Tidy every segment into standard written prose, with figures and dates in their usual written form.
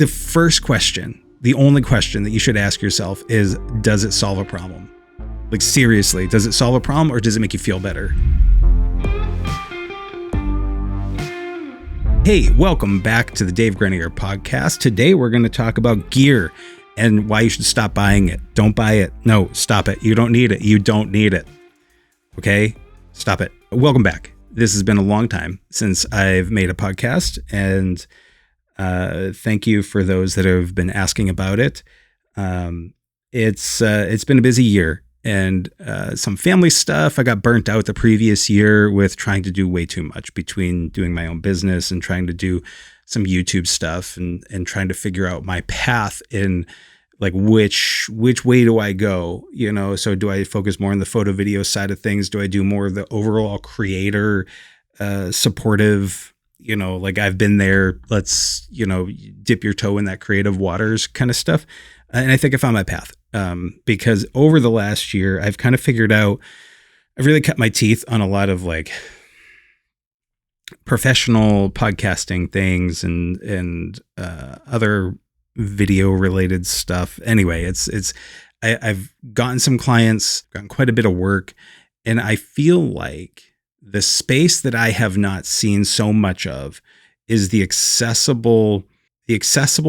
The first question, the only question that you should ask yourself is, does it solve a problem? Like, seriously, does it solve a problem or does it make you feel better? Hey, welcome back to the Dave Grenier podcast. Today, we're going to talk about gear and why you should stop buying it. Don't buy it. No, stop it. You don't need it. You don't need it. Okay? Stop it. Welcome back. This has been a long time since I've made a podcast, and thank you for those that have been asking about it. It's been a busy year and some family stuff. I got burnt out the previous year with trying to do way too much between doing my own business and trying to do some YouTube stuff and trying to figure out my path in like which way do I go? You know, so do I focus more on the photo video side of things? Do I do more of the overall creator supportive? You know, like I've been there, let's, dip your toe in that creative waters kind of stuff. And I think I found my path because over the last year, I've kind of figured out, I've really cut my teeth on a lot of like professional podcasting things and other video related stuff. Anyway, I've gotten some clients, gotten quite a bit of work, and I feel like the space that I have not seen so much of is the accessible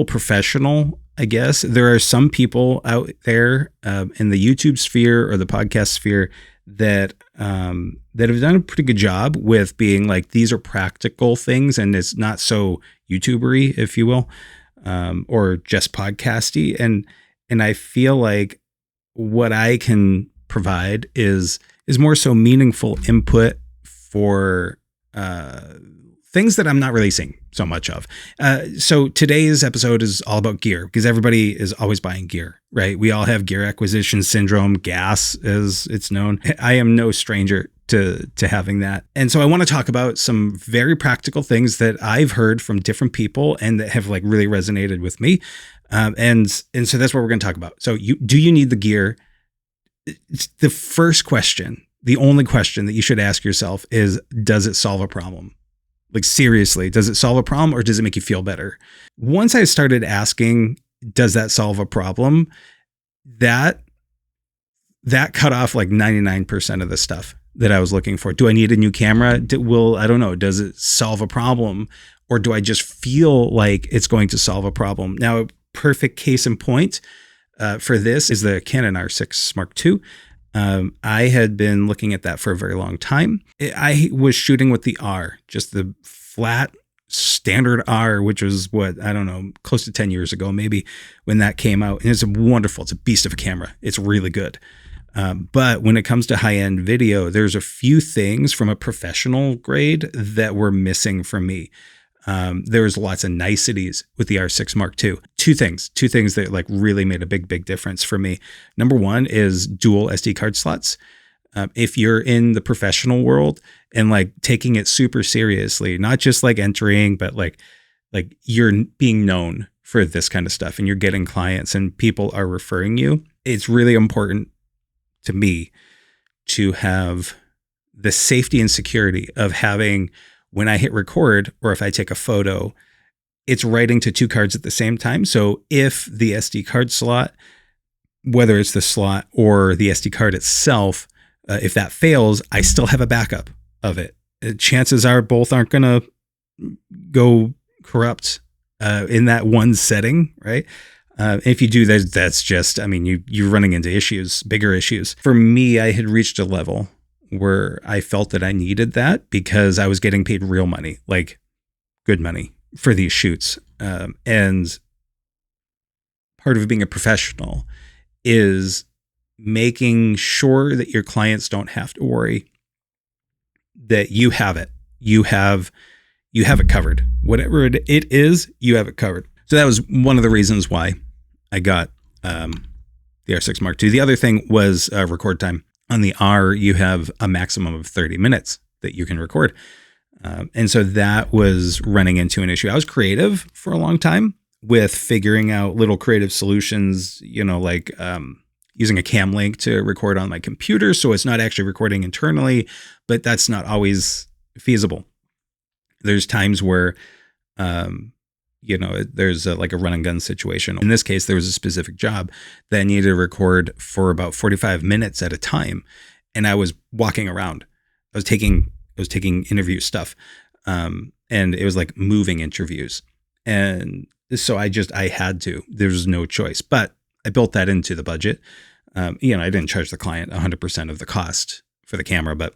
professional, I guess. There are some people out there in the YouTube sphere or the podcast sphere that have done a pretty good job with being like, these are practical things and it's not so YouTubery, if you will, or just podcasty. And I feel like what I can provide is more so meaningful input for things that I'm not really seeing so much of. So today's episode is all about gear because everybody is always buying gear, right? We all have gear acquisition syndrome, GAS as it's known. I am no stranger to having that. And so I want to talk about some very practical things that I've heard from different people and that have like really resonated with me. And so that's what we're going to talk about. So do you need the gear? It's the first question. The only question that you should ask yourself is, does it solve a problem? Like, seriously, does it solve a problem or does it make you feel better? Once I started asking, does that solve a problem? That cut off like 99% of the stuff that I was looking for. Do I need a new camera? I don't know. Does it solve a problem or do I just feel like it's going to solve a problem? Now, a perfect case in point for this is the Canon R6 Mark II. I had been looking at that for a very long time. I was shooting with the R, just the flat standard R, which was close to 10 years ago, maybe when that came out. And it's wonderful. It's a beast of a camera. It's really good. But when it comes to high-end video, there's a few things from a professional grade that were missing for me. There was lots of niceties with the R6 Mark II. Two things that like really made a big difference for me. Number one is dual SD card slots. If you're in the professional world and like taking it super seriously, not just like entering, but like you're being known for this kind of stuff and you're getting clients and people are referring you, it's really important to me to have the safety and security of having, when I hit record or if I take a photo, it's writing to two cards at the same time. So if the SD card slot, whether it's the slot or the SD card itself, if that fails, I still have a backup of it. Chances are both aren't going to go corrupt in that one setting, right? If you do, that's just, you're running into issues, bigger issues. For me, I had reached a level where I felt that I needed that because I was getting paid real money, like good money for these shoots. And part of being a professional is making sure that your clients don't have to worry that you have it. You have it covered. Whatever it is, you have it covered. So that was one of the reasons why I got the R6 Mark II. The other thing was record time. On the R, you have a maximum of 30 minutes that you can record. And so that was running into an issue. I was creative for a long time with figuring out little creative solutions, like using a cam link to record on my computer. So it's not actually recording internally, but that's not always feasible. There's times where there's like a run and gun situation. In this case, there was a specific job that I needed to record for about 45 minutes at a time. And I was walking around. I was taking interview stuff. And it was like moving interviews. And so I had to, there was no choice, but I built that into the budget. I didn't charge the client 100% of the cost for the camera, but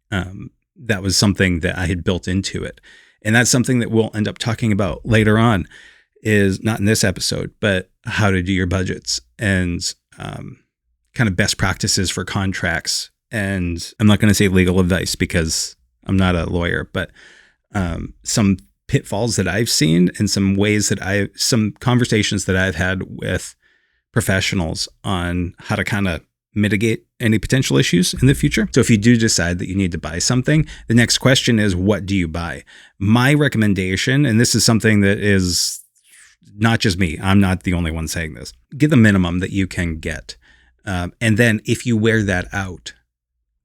that was something that I had built into it. And that's something that we'll end up talking about later on, is not in this episode, but how to do your budgets and kind of best practices for contracts. And I'm not going to say legal advice because I'm not a lawyer, but some pitfalls that I've seen and some conversations that I've had with professionals on how to kind of mitigate any potential issues in the future. So if you do decide that you need to buy something, the next question is, what do you buy? My recommendation, and this is something that is not just me, I'm not the only one saying this, get the minimum that you can get. And then if you wear that out,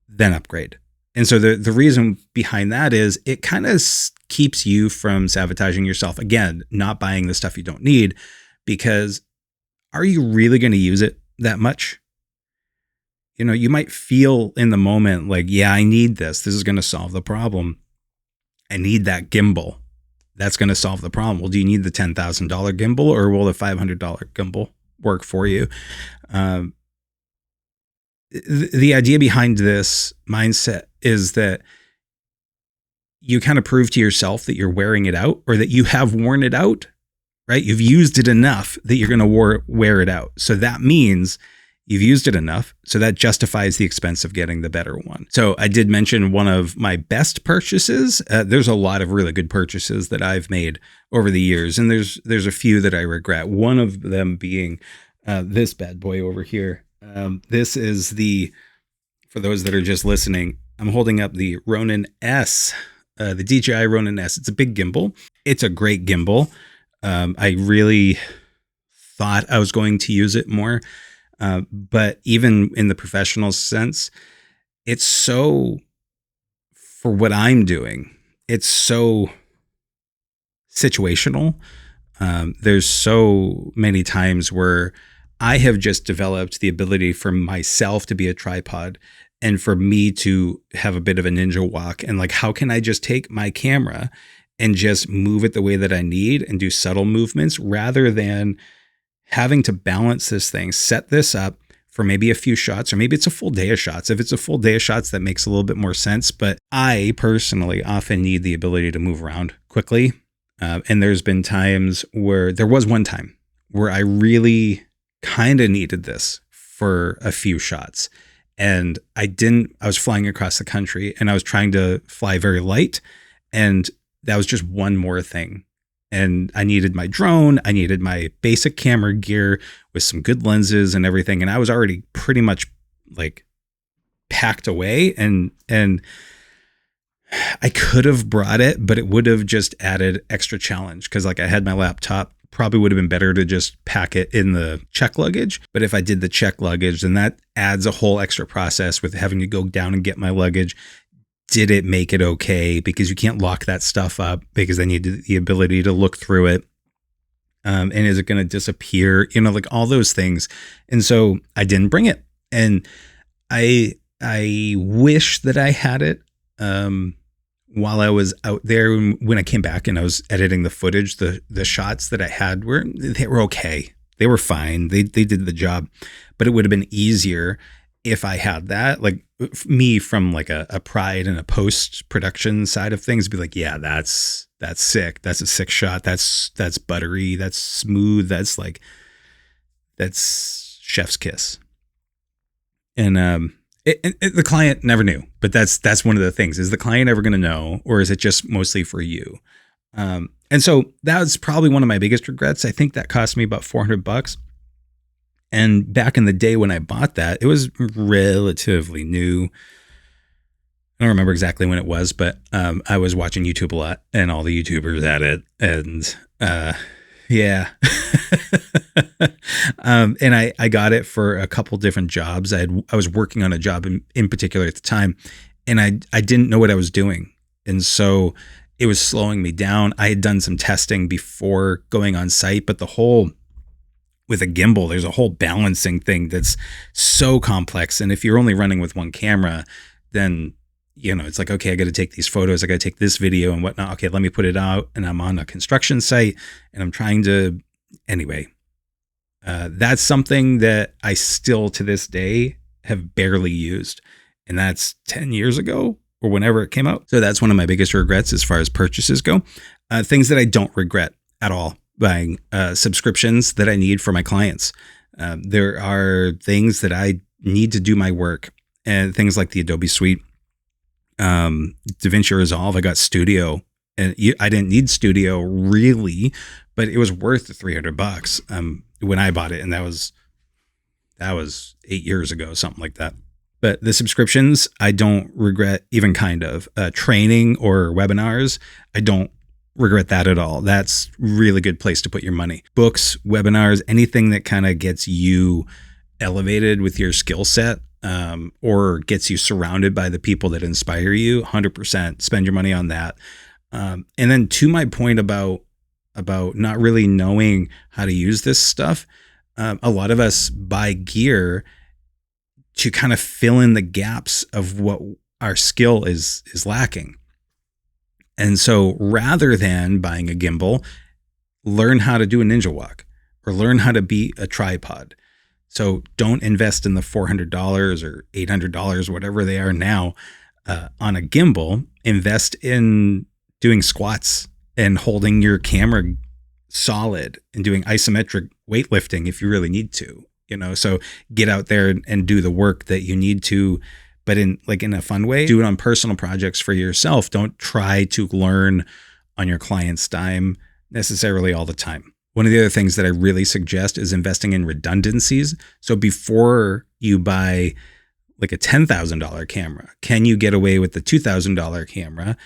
then upgrade. And so the reason behind that is it kind of keeps you from sabotaging yourself. Again, not buying the stuff you don't need, because are you really going to use it that much? You might feel in the moment like, yeah, I need this. This is going to solve the problem. I need that gimbal. That's going to solve the problem. Well, do you need the $10,000 gimbal, or will the $500 gimbal work for you? The idea behind this mindset is that you kind of prove to yourself that you're wearing it out, or that you have worn it out, right? You've used it enough that you're going to wear it out. So that means you've used it enough. So that justifies the expense of getting the better one. So I did mention one of my best purchases. There's a lot of really good purchases that I've made over the years, and there's a few that I regret. One of them being this bad boy over here. This is for those that are just listening, I'm holding up the Ronin-S, the DJI Ronin-S. It's a big gimbal. It's a great gimbal. I really thought I was going to use it more. But even in the professional sense, it's so, for what I'm doing, it's so situational. There's so many times where I have just developed the ability for myself to be a tripod and for me to have a bit of a ninja walk. And like, how can I just take my camera and just move it the way that I need and do subtle movements, rather than having to balance this thing, set this up for maybe a few shots, or maybe it's a full day of shots. If it's a full day of shots, that makes a little bit more sense. But I personally often need the ability to move around quickly. And there's been times where there was one time where I really kind of needed this for a few shots. And I was flying across the country and I was trying to fly very light. And that was just one more thing. And I needed my drone. I needed my basic camera gear with some good lenses and everything. And I was already pretty much like packed away. And I could have brought it, but it would have just added extra challenge. Cause like I had my laptop, probably would have been better to just pack it in the check luggage. But if I did the check luggage, then that adds a whole extra process with having to go down and get my luggage. Did it make it okay? Because you can't lock that stuff up, because then you need the ability to look through it. And is it going to disappear? Like all those things. And so I didn't bring it. And I wish that I had it while I was out there. When I came back and I was editing the footage, the shots that I had were okay. They were fine. They did the job, but it would have been easier if I had that. Like me, from like a pride and a post-production side of things, be like, yeah, that's sick. That's a sick shot. That's buttery. That's smooth. That's chef's kiss. And the client never knew, but that's one of the things. Is the client ever going to know, or is it just mostly for you? And so that was probably one of my biggest regrets. I think that cost me about $400. And back in the day when I bought that, it was relatively new. I don't remember exactly when it was, but I was watching YouTube a lot, and all the YouTubers had it. And yeah. And I got it for a couple different jobs. I was working on a job in particular at the time, and I didn't know what I was doing. And so it was slowing me down. I had done some testing before going on site, but with a gimbal, there's a whole balancing thing that's so complex. And if you're only running with one camera, then, it's like, okay, I got to take these photos. I got to take this video and whatnot. Okay, let me put it out. And I'm on a construction site and I'm trying to, anyway, that's something that I still to this day have barely used. And that's 10 years ago or whenever it came out. So that's one of my biggest regrets as far as purchases go. Things that I don't regret at all: buying subscriptions that I need for my clients. There are things that I need to do my work, and things like the Adobe Suite, DaVinci Resolve. I got Studio, and I didn't need Studio really, but it was worth the $300 when I bought it, and that was 8 years ago, something like that. But the subscriptions, I don't regret, even kind of. Training or webinars, I don't regret that at all. That's really good place to put your money. Books, webinars, anything that kind of gets you elevated with your skill set, or gets you surrounded by the people that inspire you, 100% spend your money on that. And then to my point about not really knowing how to use this stuff, a lot of us buy gear to kind of fill in the gaps of what our skill is lacking. And so rather than buying a gimbal, learn how to do a ninja walk or learn how to be a tripod. So don't invest in the $400 or $800, whatever they are now, on a gimbal. Invest in doing squats and holding your camera solid and doing isometric weightlifting if you really need to, so get out there and do the work that you need to, but in a fun way. Do it on personal projects for yourself. Don't try to learn on your client's dime necessarily all the time. One of the other things that I really suggest is investing in redundancies. So before you buy like a $10,000 camera, can you get away with the $2,000 camera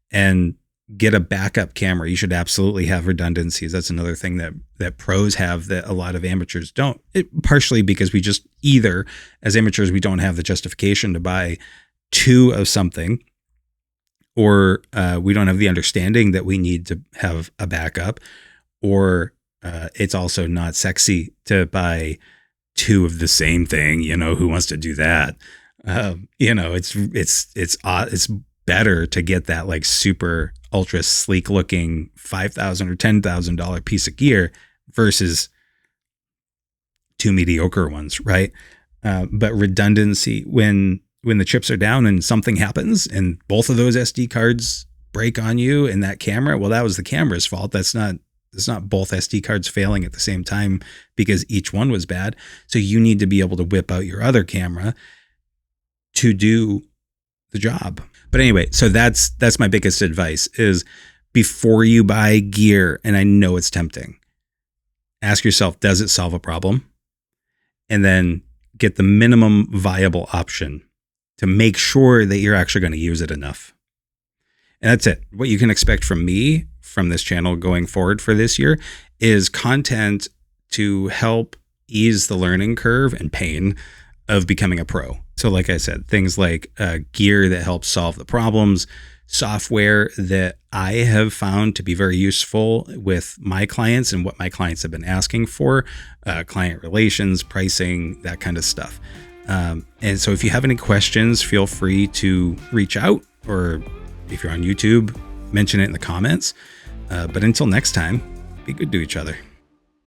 and get a backup camera? You should absolutely have redundancies. That's another thing that pros have that a lot of amateurs don't. Partially because we just either, as amateurs, we don't have the justification to buy two of something, or we don't have the understanding that we need to have a backup, or it's also not sexy to buy two of the same thing. Who wants to do that? It's better to get that like super ultra sleek looking $5,000 or $10,000 piece of gear versus two mediocre ones, right? But redundancy, when the chips are down and something happens and both of those SD cards break on you and that camera, well, that was the camera's fault. It's not both SD cards failing at the same time because each one was bad. So you need to be able to whip out your other camera to do the job. But anyway, so that's my biggest advice is before you buy gear, and I know it's tempting, ask yourself, does it solve a problem? And then get the minimum viable option to make sure that you're actually going to use it enough. And that's it. What you can expect from me, from this channel going forward for this year, is content to help ease the learning curve and pain of becoming a pro. So like I said, things like gear that helps solve the problems, software that I have found to be very useful with my clients and what my clients have been asking for, client relations, pricing, that kind of stuff. And so if you have any questions, feel free to reach out, or if you're on YouTube, mention it in the comments. But until next time, be good to each other.